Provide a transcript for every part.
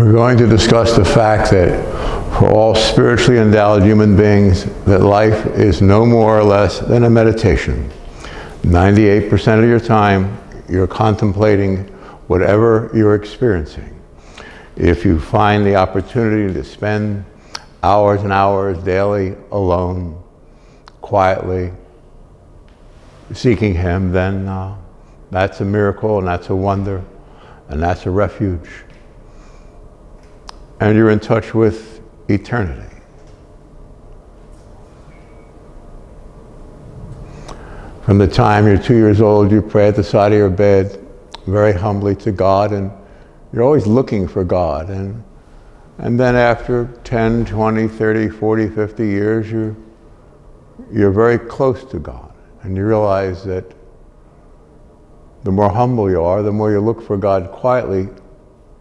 We're going to discuss the fact that for all spiritually endowed human beings, that life is no more or less than a meditation. 98% of your time, you're contemplating whatever you're experiencing. If you find the opportunity to spend hours and hours daily alone, quietly, seeking Him, then that's a miracle, and that's a wonder, and that's a refuge. And you're in touch with eternity. From the time you're 2 years old, you pray at the side of your bed, very humbly to God, and you're always looking for God. And then after 10, 20, 30, 40, 50 years, you're very close to God. And you realize that the more humble you are, the more you look for God quietly,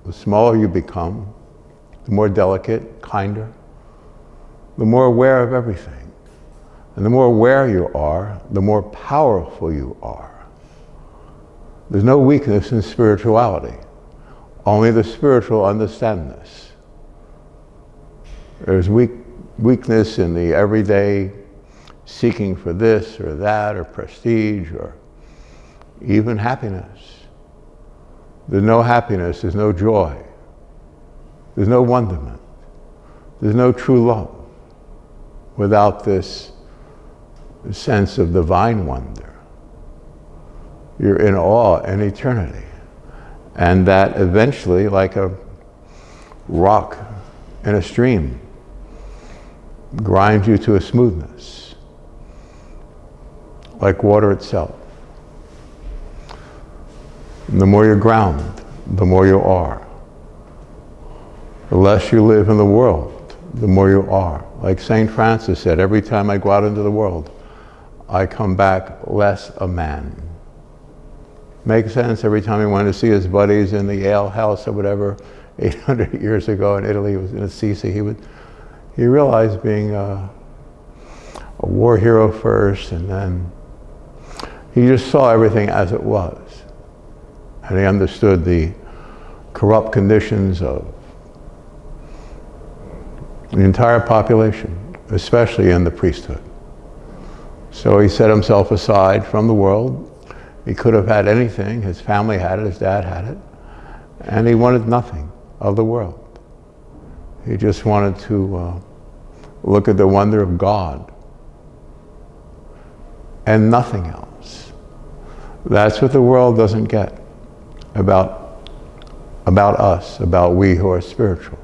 the smaller you become, the more delicate, kinder, the more aware of everything. And the more aware you are, the more powerful you are. There's no weakness in spirituality. Only the spiritual understand this. There's weakness in the everyday seeking for this or that or prestige or even happiness. There's no happiness, there's no joy. There's no wonderment. There's no true love without this sense of divine wonder. You're in awe in eternity. And that eventually, like a rock in a stream, grinds you to a smoothness, like water itself. And the more you're grounded, the more you are. The less you live in the world, the more you are. Like St. Francis said, every time I go out into the world, I come back less a man. Makes sense. Every time he went to see his buddies in the ale house or whatever, 800 years ago in Italy, he was in Assisi, he realized being a war hero first, and then he just saw everything as it was. And he understood the corrupt conditions of the entire population, especially in the priesthood. So he set himself aside from the world. He could have had anything. His family had it, his dad had it, and he wanted nothing of the world. He just wanted to look at the wonder of God and nothing else. That's what the world doesn't get about us, about we who are spiritual.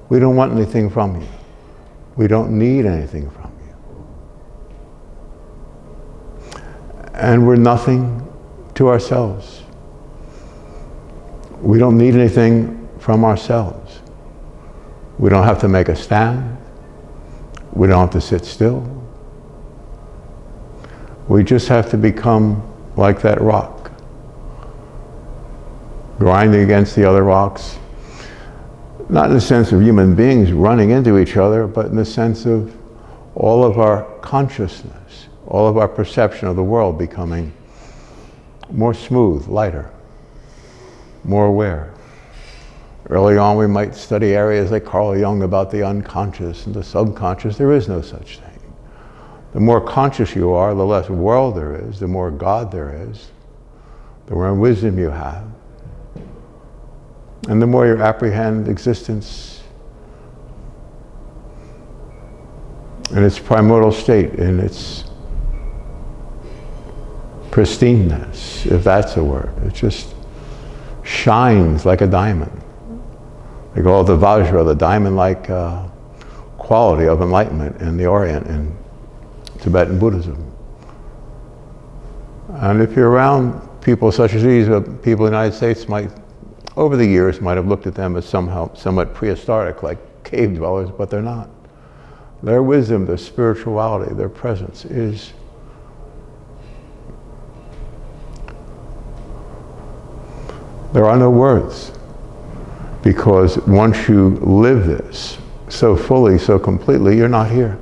We don't want anything from you. We don't need anything from you. And we're nothing to ourselves. We don't need anything from ourselves. We don't have to make a stand. We don't have to sit still. We just have to become like that rock, grinding against the other rocks. Not in the sense of human beings running into each other, but in the sense of all of our consciousness, all of our perception of the world becoming more smooth, lighter, more aware. Early on, we might study areas like Carl Jung about the unconscious and the subconscious. There is no such thing. The more conscious you are, the less world there is, the more God there is, the more wisdom you have, and the more you apprehend existence in its primordial state, in its pristineness, if that's a word. It just shines like a diamond. They call it the Vajra, the diamond-like quality of enlightenment in the Orient, in Tibetan Buddhism. And if you're around people such as these, people in the United States might, over the years, might have looked at them as somewhat prehistoric, like cave dwellers, but they're not. Their wisdom, their spirituality, their presence is there are no words, because once you live this so fully, so completely, you're not here.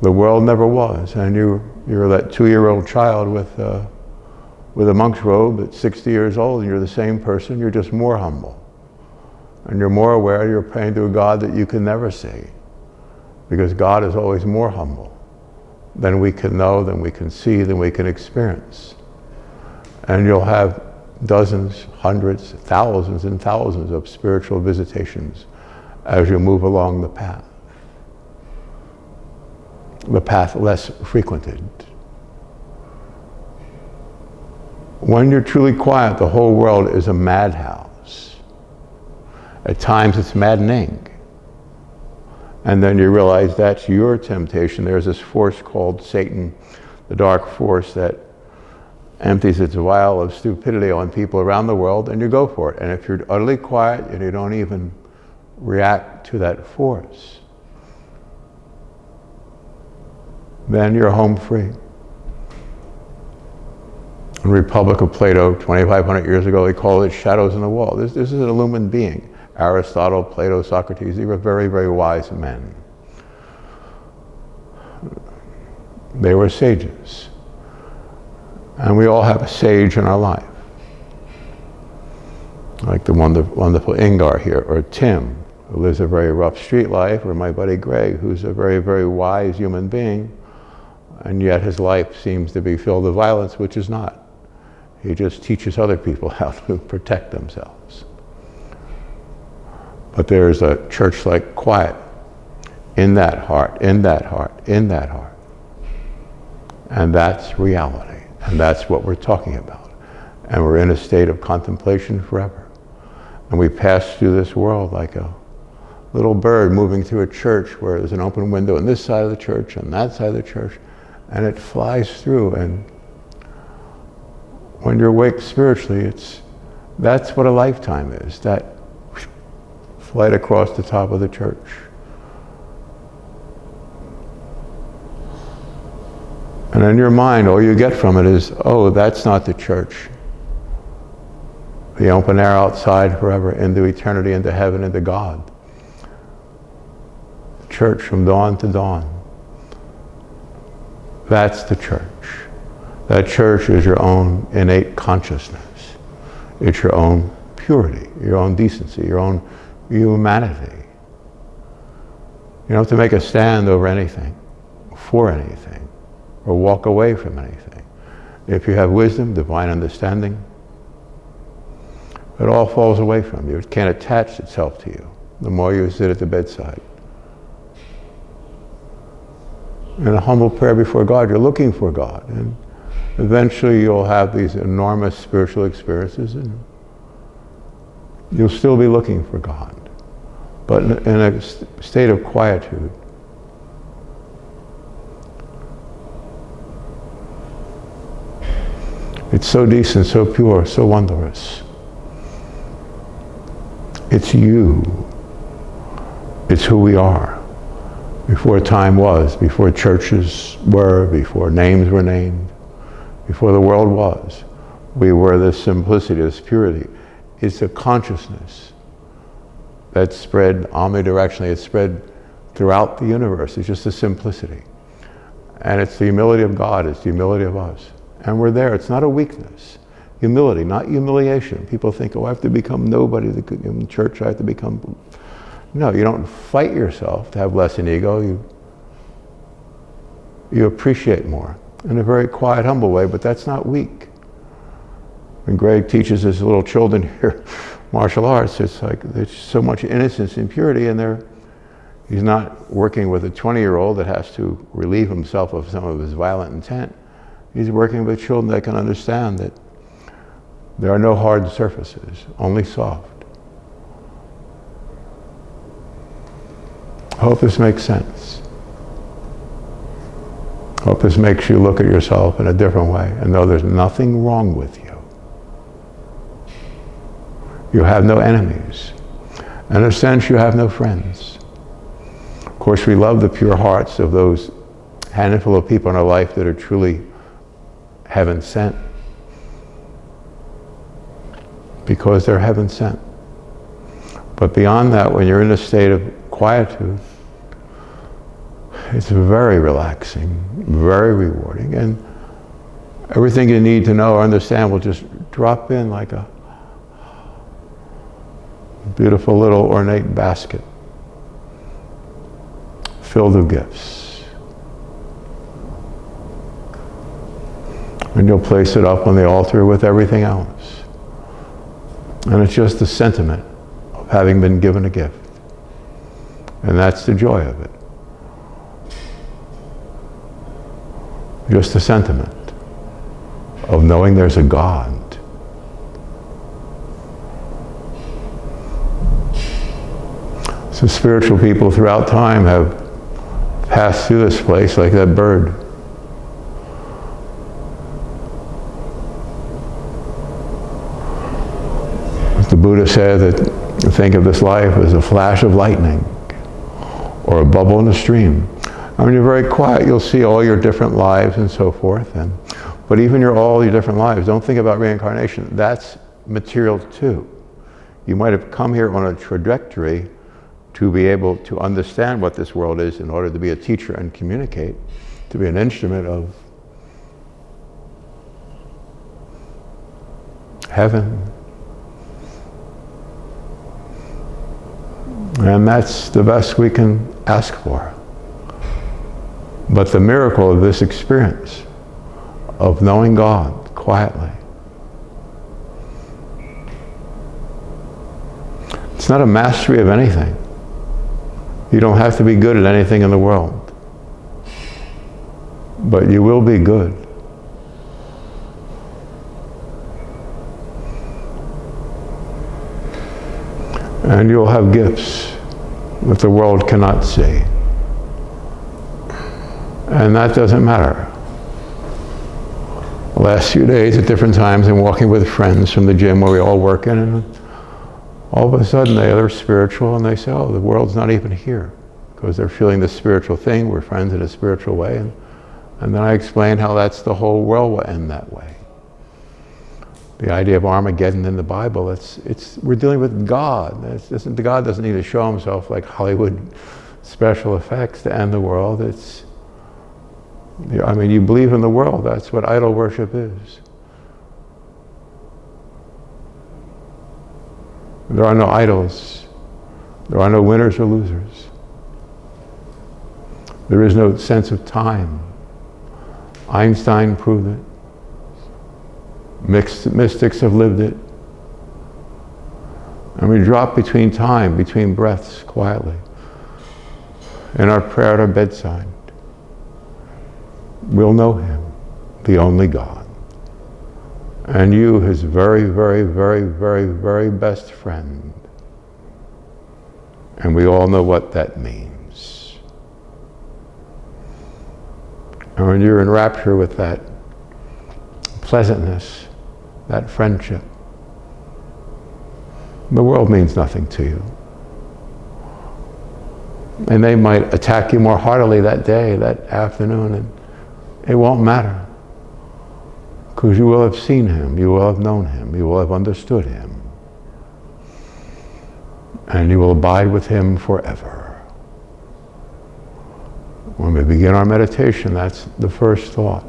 The world never was, and you're that 2-year-old child with a monk's robe at 60 years old, and you're the same person, you're just more humble. And you're more aware you're praying to a God that you can never see, because God is always more humble than we can know, than we can see, than we can experience. And you'll have dozens, hundreds, thousands and thousands of spiritual visitations as you move along the path less frequented. When you're truly quiet, the whole world is a madhouse. At times it's maddening. And then you realize that's your temptation. There's this force called Satan, the dark force that empties its vial of stupidity on people around the world, and you go for it. And if you're utterly quiet and you don't even react to that force, then you're home free. In the Republic of Plato, 2,500 years ago, they called it shadows on the wall. This is an illumined being. Aristotle, Plato, Socrates, they were very, very wise men. They were sages. And we all have a sage in our life. Like the wonderful Ingar here, or Tim, who lives a very rough street life, or my buddy Greg, who's a very, very wise human being, and yet his life seems to be filled with violence, which is not. He just teaches other people how to protect themselves. But there's a church-like quiet in that heart, in that heart, in that heart. And that's reality. And that's what we're talking about. And we're in a state of contemplation forever. And we pass through this world like a little bird moving through a church where there's an open window on this side of the church and that side of the church, and it flies through. And when you're awake spiritually, that's what a lifetime is, that flight across the top of the church. And in your mind, all you get from it is, oh, that's not the church. The open air outside forever, into eternity, into heaven, into God. Church from dawn to dawn. That's the church. That church is your own innate consciousness. It's your own purity, your own decency, your own humanity. You don't have to make a stand over anything, for anything, or walk away from anything. If you have wisdom, divine understanding, it all falls away from you. It can't attach itself to you the more you sit at the bedside. In a humble prayer before God, you're looking for God. And eventually you'll have these enormous spiritual experiences, and you'll still be looking for God, but in a state of quietude. It's so decent, so pure, so wondrous. It's you. It's who we are. Before time was, before churches were, before names were named, before the world was, we were this simplicity, this purity. It's a consciousness that spread omnidirectionally. It spread throughout the universe. It's just a simplicity. And it's the humility of God. It's the humility of us. And we're there. It's not a weakness. Humility, not humiliation. People think, oh, I have to become nobody in the church. I have to become... No, you don't fight yourself to have less an ego. You appreciate more in a very quiet, humble way, but that's not weak. When Greg teaches his little children here martial arts, it's like there's so much innocence and purity, and he's not working with a 20-year-old that has to relieve himself of some of his violent intent. He's working with children that can understand that there are no hard surfaces, only soft. Hope this makes sense. Hope this makes you look at yourself in a different way and know there's nothing wrong with you. You have no enemies. In a sense, you have no friends. Of course, we love the pure hearts of those handful of people in our life that are truly heaven sent, because they're heaven sent. But beyond that, when you're in a state of quietude, it's very relaxing, very rewarding, and everything you need to know or understand will just drop in like beautiful little ornate basket filled with gifts. And you'll place it up on the altar with everything else. And it's just the sentiment of having been given a gift. And that's the joy of it. Just the sentiment of knowing there's a God. So spiritual people throughout time have passed through this place like that bird. The Buddha said that think of this life as a flash of lightning or a bubble in a stream. When you're very quiet, you'll see all your different lives and so forth. But even all your different lives, don't think about reincarnation. That's material too. You might have come here on a trajectory to be able to understand what this world is in order to be a teacher and communicate, to be an instrument of heaven. And that's the best we can ask for. But the miracle of this experience of knowing God quietly, it's not a mastery of anything. You don't have to be good at anything in the world. But you will be good. And you'll have gifts that the world cannot see. And that doesn't matter. The last few days at different times I'm walking with friends from the gym where we all work in, and all of a sudden they're spiritual and they say, oh, the world's not even here. Because they're feeling this spiritual thing, we're friends in a spiritual way. And then I explain how that's the whole world will end that way. The idea of Armageddon in the Bible, we're dealing with God. God doesn't need to show himself like Hollywood special effects to end the world. You believe in the world, that's what idol worship is. There are no idols. There are no winners or losers. There is no sense of time. Einstein proved it. Mystics have lived it. And we drop between time, between breaths, quietly, in our prayer at our bedside. We'll know him, the only God. And you, his very, very, very, very, very best friend. And we all know what that means. And when you're in rapture with that pleasantness, that friendship, the world means nothing to you. And they might attack you more heartily that day, that afternoon, and it won't matter. Because you will have seen him, you will have known him, you will have understood him. And you will abide with him forever. When we begin our meditation, that's the first thought.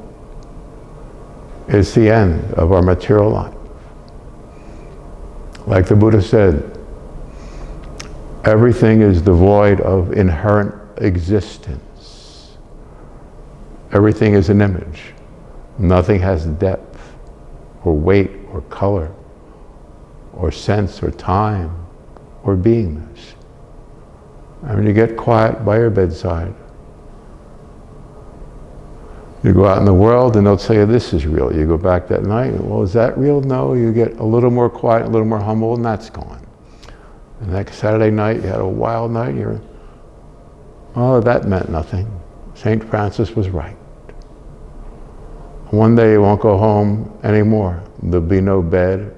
It's the end of our material life. Like the Buddha said, everything is devoid of inherent existence. Everything is an image. Nothing has depth, or weight, or color, or sense, or time, or beingness. And when you get quiet by your bedside, you go out in the world and they'll tell you this is real. You go back that night, well, is that real? No, you get a little more quiet, a little more humble, and that's gone. And next Saturday night, you had a wild night, oh, that meant nothing. St. Francis was right. One day you won't go home anymore. There'll be no bed,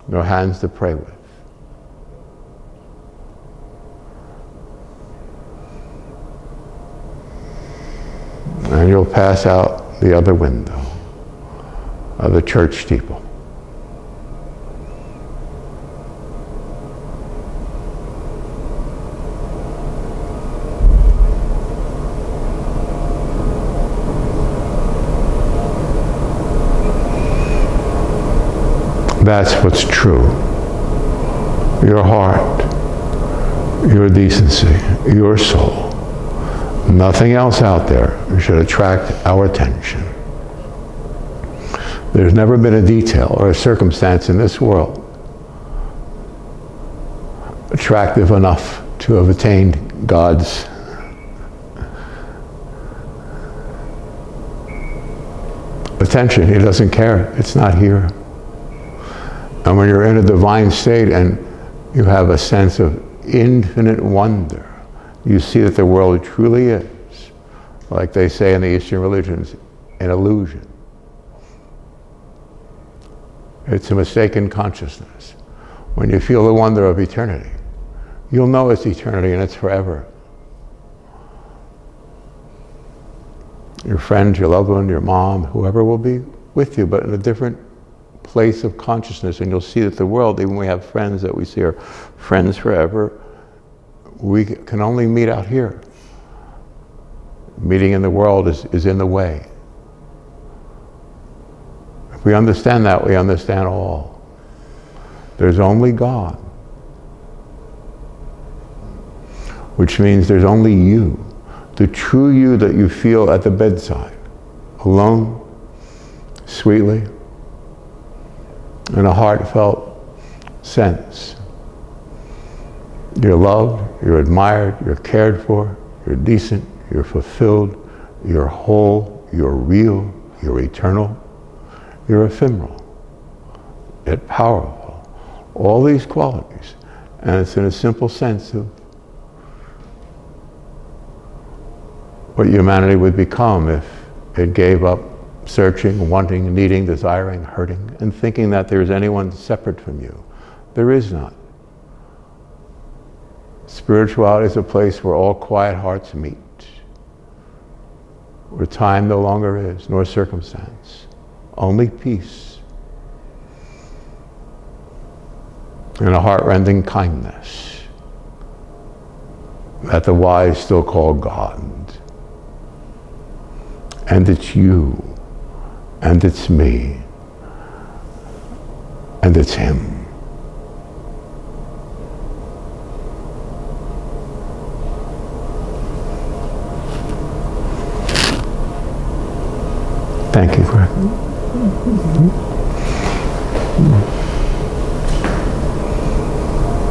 no hands to pray with. And you'll pass out the other window of the church steeple. That's what's true. your heart, your decency, your soul. Nothing else out there should attract our attention. There's never been a detail or a circumstance in this world attractive enough to have attained God's attention. He doesn't care. It's not here. And when you're in a divine state and you have a sense of infinite wonder, you see that the world truly is, like they say in the Eastern religions, an illusion. It's a mistaken consciousness. When you feel the wonder of eternity, you'll know it's eternity and it's forever. Your friend, your loved one, your mom, whoever will be with you, but in a different place of consciousness, and you'll see that the world, even when we have friends that we see are friends forever, we can only meet out here. Meeting in the world is in the way. If we understand that, we understand all. There's only God, which means there's only you, the true you that you feel at the bedside, alone, sweetly, in a heartfelt sense. You're loved, you're admired, you're cared for, you're decent, you're fulfilled, you're whole, you're real, you're eternal, you're ephemeral, yet powerful. All these qualities, and it's in a simple sense of what humanity would become if it gave up searching, wanting, needing, desiring, hurting, and thinking that there is anyone separate from you. There is not. Spirituality is a place where all quiet hearts meet, where time no longer is, nor circumstance, only peace and a heart-rending kindness that the wise still call God. And it's you, and it's me, and it's Him. Thank you, Greg.